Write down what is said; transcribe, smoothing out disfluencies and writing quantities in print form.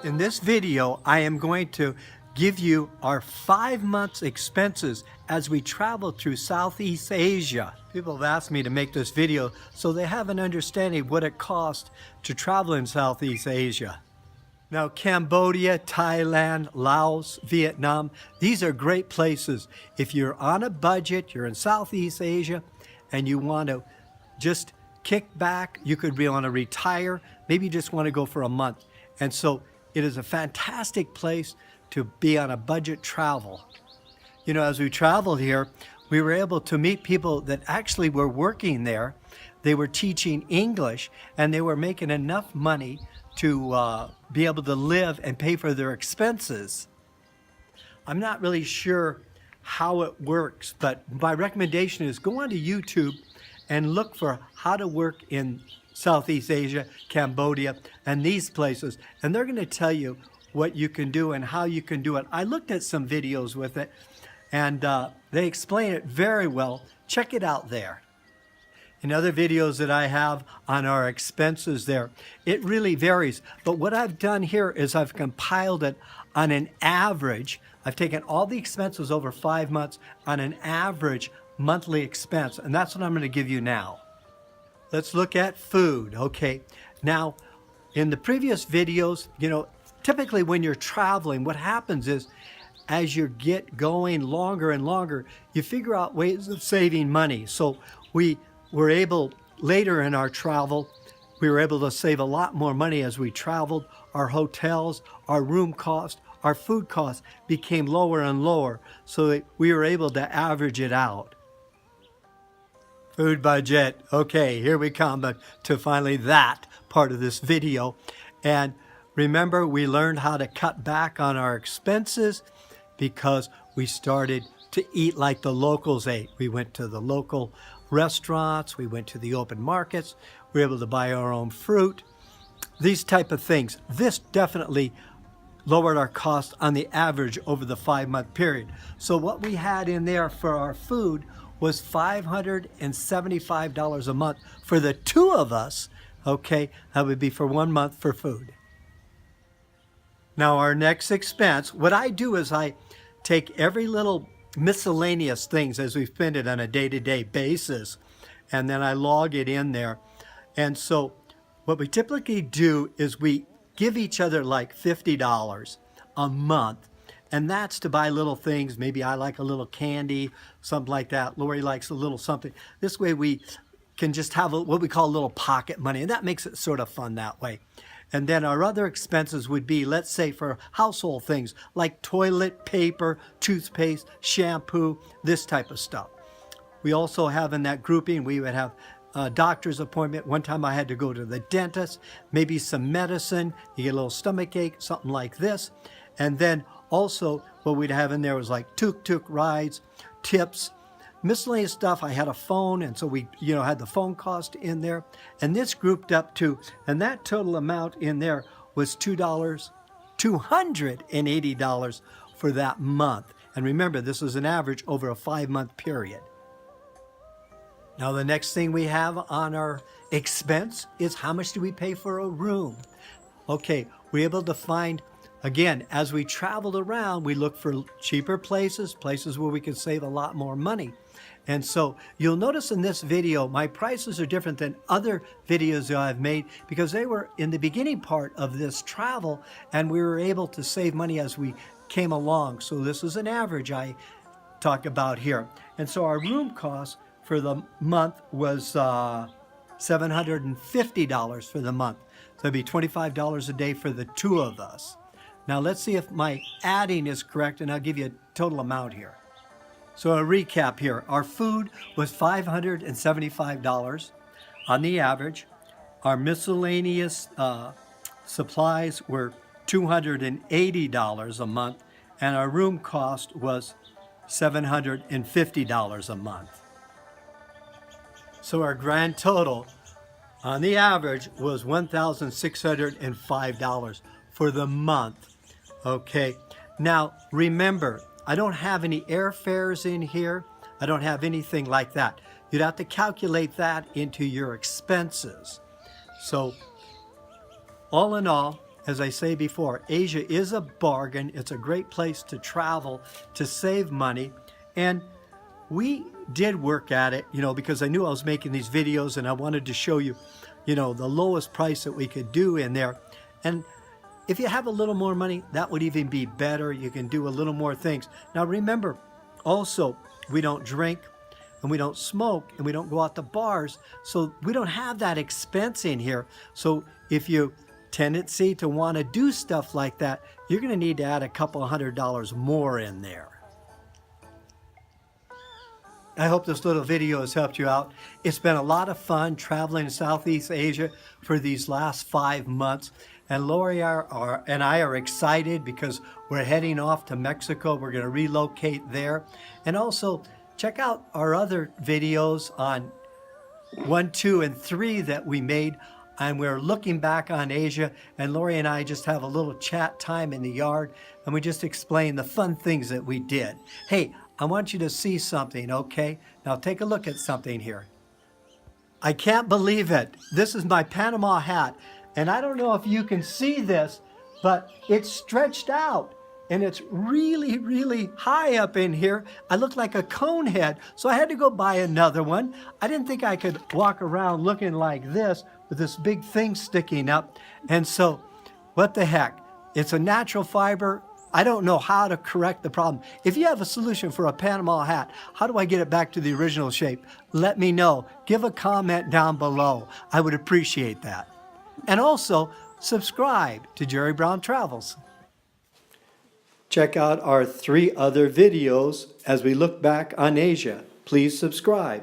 In this video, I am going to give you our 5 months expenses as we travel through Southeast Asia. People have asked me to make this video so they have an understanding of what it costs to travel in Southeast Asia. Now, Cambodia, Thailand, Laos, Vietnam, these are great places. If you're on a budget, you're in Southeast Asia, and you want to just kick back, you could want to retire, maybe you just want to go for a month. And so it is a fantastic place to be on a budget travel. You know, as we traveled here, we were able to meet people that actually were working there. They were teaching English, and they were making enough money to be able to live and pay for their expenses. I'm not really sure how it works, but my recommendation is go onto YouTube and look for how to work in Southeast Asia, Cambodia, and these places, and they're going to tell you what you can do and how you can do it. I looked at some videos with it, and they explain it very well. Check it out there. In other videos that I have on our expenses there, it really varies. But what I've done here is I've compiled it on an average. I've taken all the expenses over 5 months on an average monthly expense, and that's what I'm going to give you now. Let's look at food. Okay, now in the previous videos, you know, typically when you're traveling, what happens is as you get going longer and longer, you figure out ways of saving money. So we were able, later in our travel, we were able to save a lot more money as we traveled. Our hotels, our room cost, our food costs became lower and lower, so that we were able to average it out. Food budget. Okay, here we come to finally that part of this video. And remember, we learned how to cut back on our expenses because we started to eat like the locals ate. We went to the local restaurants, we went to the open markets, we were able to buy our own fruit, these type of things. This definitely lowered our cost on the average over the 5-month period. So what we had in there for our food was $575 a month for the two of us. Okay, that would be for 1 month for food. Now our next expense, what I do is I take every little miscellaneous things as we spend it on a day-to-day basis, and then I log it in there. And so what we typically do is we give each other like $50 a month, and that's to buy little things. Maybe I like a little candy, something like that. Lori likes a little something. This way we can just have what we call a little pocket money, and that makes it sort of fun that way. And then our other expenses would be, let's say, for household things like toilet paper, toothpaste, shampoo, this type of stuff. We also have in that grouping, we would have a doctor's appointment. One time I had to go to the dentist, maybe some medicine, you get a little stomach ache, something like this. And then also what we'd have in there was like tuk-tuk rides, tips, miscellaneous stuff. I had a phone, and so we, had the phone cost in there. And this grouped up to, and that total amount in there was $280 for that month. And remember, this is an average over a 5-month period. Now, the next thing we have on our expense is how much do we pay for a room? Okay, we're able to find, again, as we traveled around, we looked for cheaper places where we could save a lot more money. And so you'll notice in this video, my prices are different than other videos that I've made because they were in the beginning part of this travel, and we were able to save money as we came along. So this is an average I talk about here. And so our room cost for the month was $750 for the month. So it'd be $25 a day for the two of us. Now let's see if my adding is correct, and I'll give you a total amount here. So a recap here, our food was $575 on the average. Our miscellaneous supplies were $280 a month, and our room cost was $750 a month. So our grand total on the average was $1,605 for the month. Okay, now remember, I don't have any airfares in here. I don't have anything like that. You'd have to calculate that into your expenses. So all in all, as I say before, Asia is a bargain. It's a great place to travel, to save money. And we did work at it, because I knew I was making these videos and I wanted to show you, the lowest price that we could do in there. And if you have a little more money, that would even be better. You can do a little more things. Now remember, also, we don't drink and we don't smoke and we don't go out to bars. So we don't have that expense in here. So if you tendency to want to do stuff like that, you're going to need to add a couple $100 more in there. I hope this little video has helped you out. It's been a lot of fun traveling in Southeast Asia for these last 5 months. And Lori and I are excited because we're heading off to Mexico. We're going to relocate there. And also check out our other videos on 1, 2, and 3 that we made. And we're looking back on Asia. And Lori and I just have a little chat time in the yard. And we just explain the fun things that we did. Hey, I want you to see something, okay? Now take a look at something here. I can't believe it. This is my Panama hat. And I don't know if you can see this, but it's stretched out. And it's really, really high up in here. I look like a cone head, so I had to go buy another one. I didn't think I could walk around looking like this with this big thing sticking up. And so, what the heck? It's a natural fiber. I don't know how to correct the problem. If you have a solution for a Panama hat, how do I get it back to the original shape? Let me know. Give a comment down below. I would appreciate that. And also, subscribe to Jerry Brown Travels. Check out our 3 other videos as we look back on Asia. Please subscribe.